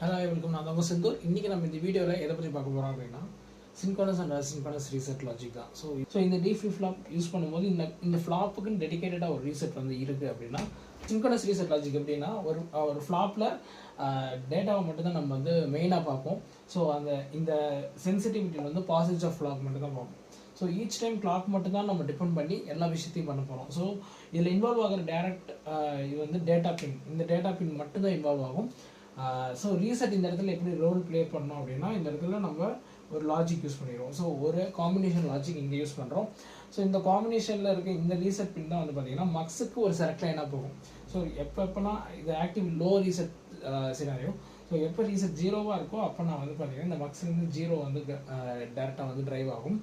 Hello, welcome. நான் தான் செந்தூர். இன்னைக்கு நம்ம இந்த வீடியோல எதை பத்தி பார்க்க போறோம் அப்படின்னா synchronous and asynchronous reset logic தான். ஸோ இந்த D flip flop யூஸ் பண்ணும்போது இந்த ஃப்ளாப்புக்கு டெடிகேட்டடாக ஒரு ரீசெட் வந்து இருக்குது அப்படின்னா synchronous reset logic எப்படின்னா ஒரு ஃப்ளாப்பில் டேட்டாவை மட்டும் தான் நம்ம வந்து மெயினாக பார்ப்போம். ஸோ இந்த சென்சிட்டிவிட்டி வந்து பாசிட்டிவ் ஆஃப் ஃப்ளாக் மட்டும் தான் பார்ப்போம். ஸோ ஈச் டைம் கிளாக் மட்டும் தான் நம்ம டிபெண்ட் பண்ணி எல்லா விஷயத்தையும் பண்ண போகிறோம். ஸோ இதில் இன்வால்வ் ஆகிற டேரக்ட் இது வந்து டேட்டா பின், இந்த டேட்டா பின் மட்டும் தான் இன்வால்வ் ஆகும். ஸோ ரீசெட் இந்த இடத்துல எப்படி ரோல் ப்ளே பண்ணோம் அப்படின்னா இந்த இடத்துல நம்ம ஒரு லாஜிக் யூஸ் பண்ணிடுவோம். ஸோ ஒரு காம்பினேஷன் லாஜிக் இங்கே யூஸ் பண்ணுறோம். ஸோ இந்த காம்பினேஷனில் இருக்க இந்த ரீசெட் பின் தான் வந்து பார்த்தீங்கன்னா மக்ஸுக்கு ஒரு செலக்ட் லைனாக போகும். ஸோ எப்போனா இது active low reset scenario. So எப்போ ரீசெட் ஜீரோவாக இருக்கோ அப்போ நான் வந்து பார்த்தீங்கன்னா இந்த மக்ஸ்லேருந்து ஜீரோ வந்து டேரெக்டாக வந்து ட்ரைவ் ஆகும்.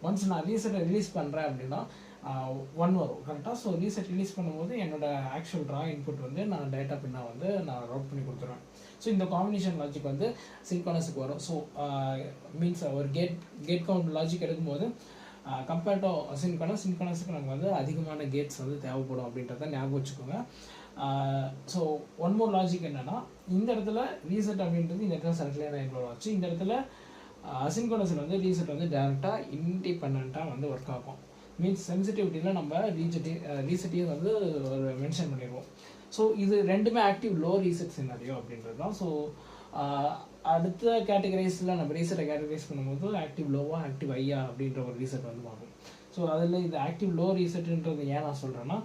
ஒன்ஸ் நான் ரீசெட்டை ரிலீஸ் பண்ணுறேன் அப்படின்னா 1 வரும் கரெக்டாக. ஸோ ரீசெட் ரிலீஸ் பண்ணும்போது என்னோட ஆக்சுவல் ட்ரா இன்புட் வந்து நான் டேட்டா பின்னா வந்து நான் ரவுட் பண்ணி கொடுத்துருவேன். ஸோ இந்த காம்பினேஷன் லாஜிக் வந்து சின்க்ரோனஸுக்கு வரும். ஸோ மீன்ஸ் ஒரு கேட் கவுண்ட் லாஜிக் எடுக்கும்போது கம்பேர்ட் டு சின்க்ரோனஸுக்கு நமக்கு வந்து அதிகமான கேட்ஸ் வந்து தேவைப்படும் அப்படின்றத ஞாபகம் வச்சுக்கோங்க. ஸோ ஒன் மோர் லாஜிக் என்னென்னா இந்த இடத்துல ரீசெட் அப்படின்றது இந்த இடத்துல செலக்ட்லேயே இன்வால்வ் ஆச்சு. இந்த இடத்துல அசின்க்ரோனஸில் வந்து ரீசெட் வந்து டேரெக்டாக இண்டிபெண்ட்டாக வந்து ஒர்க் ஆகும். மீன்ஸ் சென்சிட்டிவிட்டியில் நம்ம ரீசெட்டையும் வந்து ஒரு மென்ஷன் பண்ணிடுவோம். ஸோ இது ரெண்டுமே ஆக்டிவ் லோ ரீசெட் சினாரியோ அப்படின்றது தான். ஸோ அடுத்த கேட்டகரைஸில் நம்ம ரீசெட்டை கேட்டகரைஸ் பண்ணும்போது ஆக்டிவ் லோவா ஆக்டிவ் ஐயா அப்படின்ற ஒரு ரீசெட் வந்து பார்க்கும். ஸோ அதில் இது ஆக்டிவ் லோ ரீசெட்டுன்றது ஏன் நான் சொல்கிறேன்னா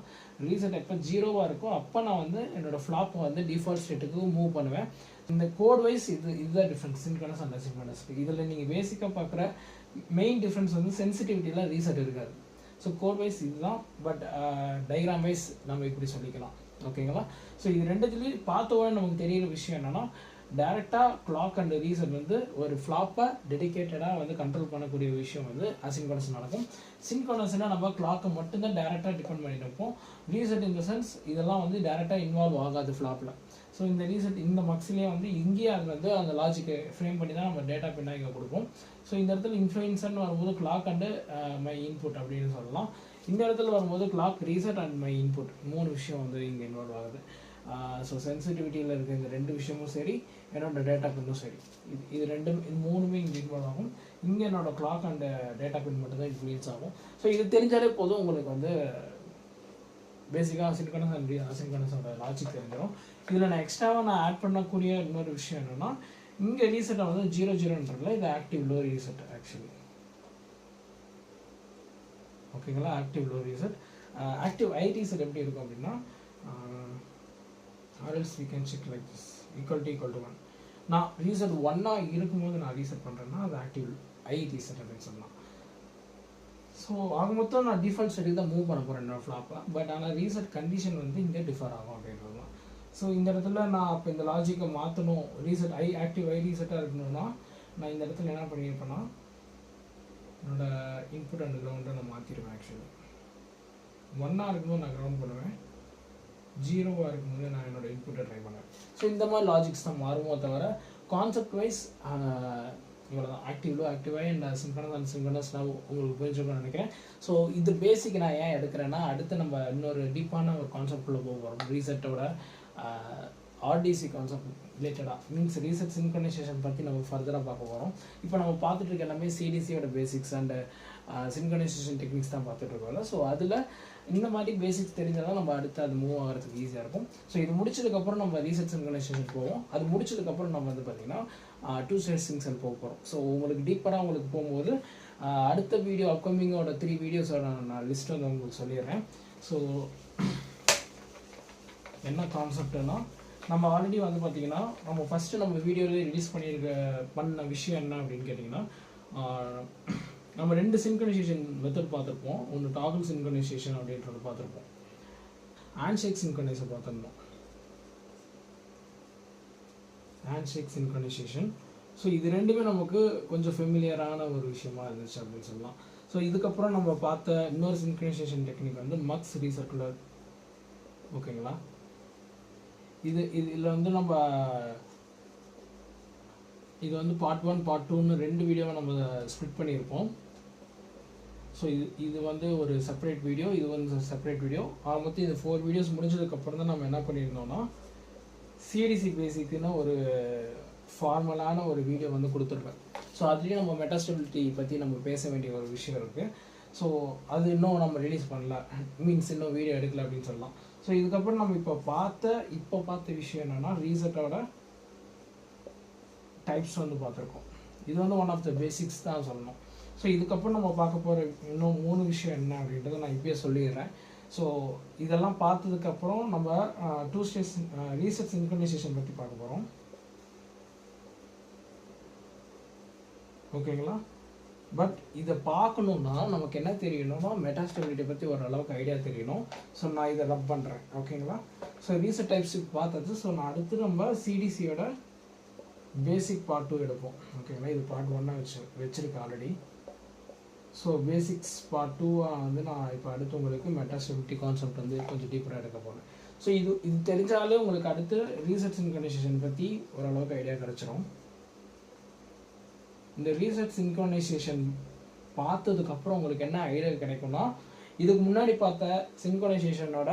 ரீசெட் எப்போ ஜீரோவாக இருக்கோ அப்போ நான் வந்து என்னோடய ஃப்ளாப்பை வந்து டிஃபால்ட் ஸ்டேட்டுக்கு மூவ் பண்ணுவேன். இந்த கோட் வைஸ் இதுதான் டிஃப்ரென்ஸ் சின்க்ரோனஸ் அண்ட் அசின்க்ரோனஸ்க்கு. இதில் நீங்கள் பேசிக்காக பார்க்குற மெயின் டிஃப்ரென்ஸ் வந்து சென்சிட்டிவிட்டியில் ரீசெட் இருக்காது. ஸோ கோட் வைஸ் இதுதான், பட் டயக்ராம் வைஸ் நம்ம இப்படி சொல்லிக்கலாம். ஓகேங்களா? ஸோ இது ரெண்டுத்துலேயும் பார்த்தோன்னு நமக்கு தெரியிற விஷயம் என்னென்னா டேரெக்டாக கிளாக் அண்ட் ரீசெட் வந்து ஒரு ஃப்ளாப்பை டெடிகேட்டடாக வந்து கண்ட்ரோல் பண்ணக்கூடிய விஷயம் வந்து அசின்க்ரோனஸ் நடக்கும். சின்க்ரோனஸ்னால் நம்ம கிளாக்கை மட்டும்தான் டேரெக்டாக டிபெண்ட் பண்ணிட்டு இருப்போம். ரீசெட் இந்த சென்ஸ் இதெல்லாம் வந்து டேரெக்டாக இன்வால்வ் ஆகாது ஃப்ளாப்பில். ஸோ இந்த ரீசெட் இந்த மக்ஸ்லேயே வந்து இங்கேயே அது வந்து அந்த லாஜிக்கை ஃப்ரேம் பண்ணி தான் நம்ம டேட்டா பின்னாக இங்கே கொடுப்போம். ஸோ இந்த இடத்துல இன்ஃப்ளூயன்ஸர்னு வரும்போது கிளாக் அண்டு மை இன்புட் அப்படின்னு சொல்லலாம். இந்த இடத்துல வரும்போது clock reset and my input 3 விஷயம் வந்து இங்கே இன்வால்வ் ஆகுது. ஸோ சென்சிட்டிவிட்டியில் இருக்க இந்த 2 விஷயமும் சரி, என்னோட டேட்டா பின்னும் சரி, இது 3மே இங்கே இன்வால்வ் ஆகும். இங்கே என்னோட கிளாக் அண்ட் டேட்டா பின் மட்டும் தான் இன்ஃப்ளூயன்ஸ் ஆகும். ஸோ இது தெரிஞ்சாலே போதும் உங்களுக்கு வந்து பேசிக்காக சின்க்ரோனஸ் அண்ட் அசின்க்ரோனஸோட லாஜிக் தெரிஞ்சிடும். இதில் நான் எக்ஸ்ட்ராவாக நான் ஆட் பண்ணக்கூடிய இன்னொரு விஷயம் என்னென்னா இங்கே ரீசெட்டை வந்து 0-0ன்றதுல இது ஆக்டிவ் லோ ரீசெட் ஆக்சுவலி. ஓகேங்களா? Active low reset. ஆக்டிவ் ஐ ரீசெட் எப்படி இருக்கும் அப்படின்னா else we can check like this equal to 1. நான் ரீசெட் 1 இருக்கும்போது நான் ரீசெட் பண்ணுறேன்னா அது ஆக்டிவ் ஐ ரீசெட் அப்படின்னு சொல்லலாம். ஸோ ஆக மொத்தம் நான் டிஃபால்ட் ஸ்டேட்டுக்கு தான் மூவ் பண்ண போகிறேன் என்னோட ஃப்ளாப்பை. பட் ஆனால் ரீசெட் கண்டிஷன் வந்து இங்கே டிஃபர் ஆகும் அப்படின்றது தான். ஸோ இந்த இடத்துல நான் அப்போ இந்த லாஜிக்கை மாற்றணும், ரீசெட் ஆக்டிவ் ஐ ரீசெட்டாக இருக்கணும்னா நான் இந்த இடத்துல என்ன பண்ணியிருப்பேன்னா என்னோட இன்புட் அண்ட் கிரவுண்டை நான் மாற்றிடுவேன். ஆக்சுவலி 1 இருக்கும்போது நான் கிரவுண்ட் பண்ணுவேன், 0 இருக்கும்போது நான் என்னோட இன்புட்டை ட்ரை பண்ணுவேன். ஸோ இந்த மாதிரி லாஜிக்ஸ் தான் மாறுமோ தவிர கான்செப்ட் வைஸ் இவ்வளோ தான். Active low active I and synchronous and synchronous நான் உங்களுக்கு புரிஞ்சுக்கணும்னு நினைக்கிறேன். ஸோ இது பேசிக் நான் ஏன் எடுக்கிறேன்னா அடுத்து நம்ம இன்னொரு டீப்பான ஒரு கான்செப்ட்குள்ளே போக போகிறோம். ரீசெட்டோட ஆர்டிசி கான்செப்ட் ரிலேட்டடாக மீன்ஸ் ரீசெட் சின்க்ரோனைசேஷன் பற்றி நம்ம ஃபர்தராக பார்க்க போகிறோம். இப்போ நம்ம பார்த்துட்டு இருக்க எல்லாமே சிடிசியோட பேசிக்ஸ் அண்ட் சின்க்ரோனைசேஷன் டெக்னிக்ஸ் தான் பார்த்துட்டு இருக்கோம்ல. ஸோ அதில் இந்த மாதிரி பேசிக்ஸ் தெரிஞ்சால் நம்ம அடுத்து அது மூவ் ஆகிறதுக்கு ஈஸியாக இருக்கும். ஸோ இது முடிச்சதுக்கப்புறம் நம்ம ரீசெட் சின்க்ரோனைசேஷன் போவோம். அது முடிச்சதுக்கப்புறம் நம்ம வந்து பார்த்திங்கன்னா 2 ஸ்டேட் சிங்க்ஸல் போக போகிறோம். ஸோ உங்களுக்கு டீப்பராக உங்களுக்கு போகும்போது அடுத்த வீடியோ அப்கமிங்கோட 3 வீடியோஸோட நான் லிஸ்ட் வந்து உங்களுக்கு சொல்லிடுறேன். ஸோ என்ன கான்செப்ட்னா நம்ம ஆல்ரெடி வந்து பார்த்திங்கன்னா நம்ம ஃபஸ்ட்டு நம்ம வீடியோவில் ரிலீஸ் பண்ண விஷயம் என்ன அப்படின்னு கேட்டிங்கன்னா நம்ம 2 சின்க்ரோனைசேஷன் மெத்தட் பார்த்துருப்போம். ஒன்று டாகல் சின்க்ரோனைசேஷன் அப்படின்றது பார்த்துருப்போம், ஹேண்ட்ஷேக் சின்க்ரோனைஸை பார்த்துருந்தோம், ஹேண்ட்ஷேக் சின்க்ரோனைசேஷன். ஸோ இது ரெண்டுமே நமக்கு கொஞ்சம் ஃபெமிலியரான ஒரு விஷயமா இருந்துச்சு அப்படின்னு சொல்லலாம். ஸோ இதுக்கப்புறம் நம்ம பார்த்த இன்னொரு சின்க்ரோனைசேஷன் டெக்னிக் வந்து மக்ஸ் ரீசர்க்குலர். ஓகேங்களா? இதில் வந்து நம்ம இது வந்து பார்ட் 1 பார்ட் 2ன்னு 2 வீடியோவை நம்ம ஸ்ப்ளிட் பண்ணியிருப்போம். ஸோ இது வந்து ஒரு செப்பரேட் வீடியோ, இது வந்து செப்பரேட் வீடியோ. மொத்தம் இது 4 வீடியோஸ் முடிஞ்சதுக்கப்புறம் தான் நம்ம என்ன பண்ணியிருந்தோம்னா சிடிசி பேசிக்குன்னு ஒரு ஃபார்மலான ஒரு வீடியோ வந்து கொடுத்துருப்பேன். ஸோ அதுலேயும் நம்ம மெட்டாஸ்டெபிலிட்டி பற்றி நம்ம பேச வேண்டிய ஒரு விஷயம் இருக்குது. ஸோ அது இன்னும் நம்ம ரிலீஸ் பண்ணல, மீன்ஸ் இன்னும் வீடியோ எடுக்கல அப்படின்னு சொல்லலாம். ஸோ இதுக்கப்புறம் நம்ம இப்போ பார்த்த விஷயம் என்னென்னா ரீசெட்டோட டைப்ஸ் வந்து பார்த்துருக்கோம். இது வந்து ஒன் ஆஃப் த பேசிக்ஸ் தான் சொல்லணும். ஸோ இதுக்கப்புறம் நம்ம பார்க்க போகிற இன்னும் 3 விஷயம் என்ன அப்படின்றத நான் இப்போயே சொல்லிடுறேன். ஸோ இதெல்லாம் பார்த்ததுக்கப்புறம் நம்ம 2 ஸ்டேஜ் ரீசெட் சின்க்ரனைசேஷன் பற்றி பார்க்க போகிறோம். ஓகேங்களா? பட் இதை பார்க்கணுன்னா நமக்கு என்ன தெரியணும்னா மெட்டாஸ்டெபிலிட்டி பற்றி ஓரளவுக்கு ஐடியா தெரியணும். ஸோ நான் இதை ரப் பண்ணுறேன். ஓகேங்களா? ஸோ ரீசெட் டைப்ஸ் பார்த்தது. ஸோ நான் அடுத்து நம்ம சிடிசியோட பேசிக் பார்ட் 2 எடுப்போம். ஓகேங்களா? இது பார்ட் 1 வச்சுருக்கேன் ஆல்ரெடி. ஸோ பேசிக்ஸ் பார்ட் 2 வந்து நான் இப்போ அடுத்து உங்களுக்கு மெட்டாஸ்டெபிலிட்டி கான்செப்ட் வந்து கொஞ்சம் டீப்பராக எடுக்க போகிறேன். ஸோ இது தெரிஞ்சாலே உங்களுக்கு அடுத்து ரீசெட் சின்க்ரனைசேஷன் பற்றி ஓரளவுக்கு ஐடியா கிடச்சிரும். இந்த ரீசெட் சின்க்ரனைசேஷன் பார்த்ததுக்கப்புறம் உங்களுக்கு என்ன ஐடியா கிடைக்கும்னா, இதுக்கு முன்னாடி பார்த்த சின்க்ரனைசேஷனோட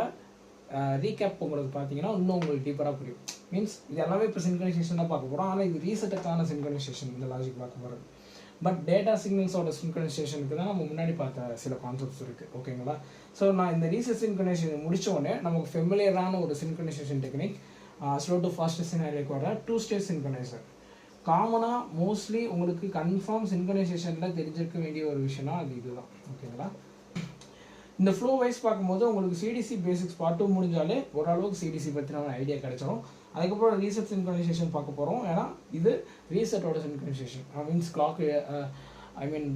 ரீகேப் உங்களுக்கு பார்த்தீங்கன்னா இன்னும் உங்களுக்கு டீப்பராக புரியும். மீன்ஸ் இது எல்லாமே இப்போ சின்க்ரனைசேஷன் தான் பார்க்க போகிறோம். ஆனால் இது ரீசெட்டுக்கான சின்க்ரனைசேஷன் இந்த லாஜிக் பார்க்க போகிறது. பட் டேட்டா சிக்னல்ஸோட சின்க்ரனைசேஷனுக்கு தான் நம்ம முன்னாடி பார்த்த சில கான்செப்ட்ஸ் இருக்குது. ஓகேங்களா? ஸோ நான் இந்த ரீசெட் சின்க்ரனைசேஷன் முடித்தோடனே நமக்கு ஃபெமிலியரான ஒரு synchronization technique slow to fast சினாரியோட 2 ஸ்டேஜ் சின்க்ரனைசர். காமனாக மோஸ்ட்லி உங்களுக்கு கன்ஃபார்ம் சின்க்ரனைசேஷனில் தெரிஞ்சிருக்க வேண்டிய ஒரு விஷயம்னா அது இதுதான். ஓகேங்களா? இந்த ஃப்ளோ வைஸ் பார்க்கும்போது உங்களுக்கு சிடிசி பேசிக்ஸ் பார்ட் 2 முடிஞ்சாலே ஓரளவுக்கு சிடிசி பற்றின ஐடியா கிடைச்சிரும். அதுக்கப்புறம் ரீசெட் சின்க்ரனைசேஷன் பார்க்க போகிறோம். ஏன்னா இது ரீசெட்டோட synchronization, means clock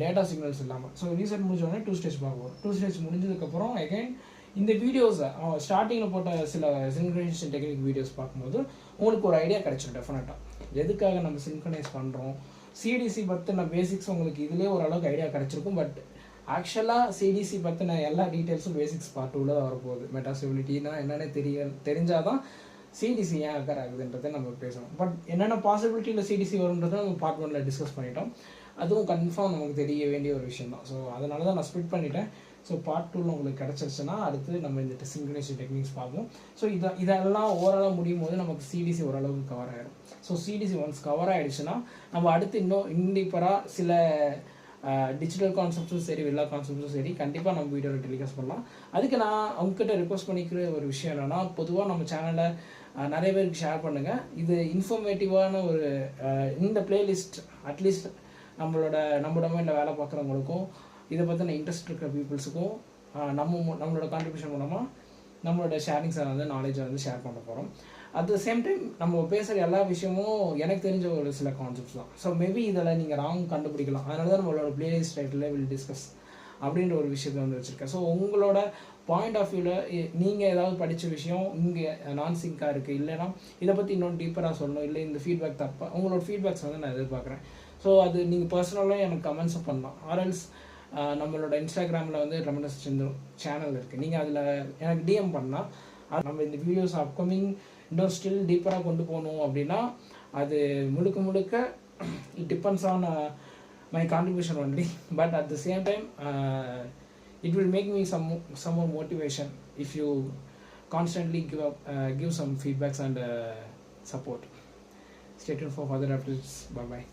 data signals இல்லாமல். ஸோ ரீசெட் முடிஞ்சோடனே 2 ஸ்டேஜ் பார்க்க போகிறோம். 2 ஸ்டேஜ் முடிஞ்சதுக்கப்புறம் அகைன் இந்த வீடியோஸை ஸ்டார்டிங்கில் போட்ட சில சின்க்ரனைசேஷன் டெக்னிக் வீடியோஸ் பார்க்கும்போது உங்களுக்கு ஒரு ஐடியா கிடைச்சிடும் டெஃபினட்டாக. எதுக்காக நம்ம சின்க்ரனைஸ் பண்ணுறோம், சிடிசி பற்றின பேசிக்ஸ் உங்களுக்கு இதிலே ஓரளவுக்கு ஐடியா கிடச்சிருக்கும். பட் ஆக்சுவலாக சிடிசி பற்றின எல்லா டீட்டெயில்ஸும் பேசிக்ஸ் பார்ட் 2ல தான் வரப்போகுது. மெட்டாஸ்டெபிலிட்டினா என்னென்ன தெரிஞ்சால் தான் சிடிசி ஏன் அக்கர் ஆகுதுன்றதை நம்ம பேசணும். பட் என்னென்ன பாசிபிலிட்டியில் சிடிசி வரும்ன்றதை நம்ம பார்ட் 1ல டிஸ்கஸ் பண்ணிட்டோம். அதுவும் கன்ஃபார்ம் நமக்கு தெரிய வேண்டிய ஒரு விஷயம் தான். ஸோ அதனால தான் நான் ஸ்பிட் பண்ணிட்டேன். ஸோ பார்ட் 2ல உங்களுக்கு கிடச்சிருச்சுன்னா அடுத்து நம்ம இந்த சின்க்ரனைசேஷன் டெக்னிக்ஸ் பார்ப்போம். ஸோ இதெல்லாம் ஓவராலாக முடியும் போது நமக்கு சிடிசி ஓரளவுக்கு கவர் ஆகிடும். ஸோ சிடிசி ஒன்ஸ் கவர் ஆகிடுச்சுன்னா நம்ம அடுத்து இன்னும் இண்டிப்பராக சில டிஜிட்டல் கான்செப்ட்ஸும் சரி எல்லா கான்செப்ட்ஸும் சரி கண்டிப்பாக நம்ம வீடியோவில் டெலிகாஸ்ட் பண்ணலாம். அதுக்கு நான் அவங்ககிட்ட ரெக்வஸ்ட் பண்ணிக்கிற ஒரு விஷயம் என்னென்னா, பொதுவாக நம்ம சேனலை நிறைய பேருக்கு ஷேர் பண்ணுங்கள். இது இன்ஃபர்மேட்டிவான ஒரு இந்த பிளேலிஸ்ட் அட்லீஸ்ட் நம்ம டொமைனில் வேலை பார்க்குறவங்களுக்கும் இதை பற்றின இன்ட்ரெஸ்ட் இருக்கிற பீப்புள்ஸுக்கும் நம்மளோட கான்ட்ரிபியூஷன் மூலமாக நம்மளோட ஷேரிங்ஸை வந்து நாலேஜை வந்து ஷேர் பண்ண போகிறோம். அட் த சேம் டைம் நம்ம பேசுகிற எல்லா விஷயமும் எனக்கு தெரிஞ்ச ஒரு சில கான்செப்ட்ஸ் தான். ஸோ மேபி இதில் நீங்கள் ராங் கண்டுபிடிக்கலாம். அதனால தான் நம்மளோட பிளேலிஸ்ட் டைட்டில் வில் டிஸ்கஸ் அப்படின்ற ஒரு விஷயத்தை வந்து வச்சுருக்கேன். ஸோ உங்களோட பாயிண்ட் ஆஃப் வியூவில் நீங்கள் ஏதாவது படித்த விஷயம் இங்கே நான் சிங்காக இருக்குது, இல்லைனா இதை பற்றி இன்னொன்று டீப்பராக சொல்லணும், இல்லை இந்த ஃபீட்பேக் தப்பாக, உங்களோட ஃபீட்பேக்ஸ் வந்து நான் எதிர்பார்க்குறேன். ஸோ அது நீங்கள் பர்சனலாக எனக்கு கமெண்ட்ஸை பண்ணலாம். ஆர்எல்ஸ் நம்மளோட இன்ஸ்டாகிராமில் வந்து ரமணஸ் சிந்து சேனல் இருக்குது, நீங்கள் அதில் எனக்கு டிஎம் பண்ணால் நம்ம இந்த வீடியோஸ் அப்கமிங் இன்னும் ஸ்டில் டீப்பராக கொண்டு போகணும் அப்படின்னா அது முழுக்க it depends on my contribution only. But at the same time it will make me some more motivation if you constantly give some feedbacks and support. Stay tuned for further updates. Bye bye.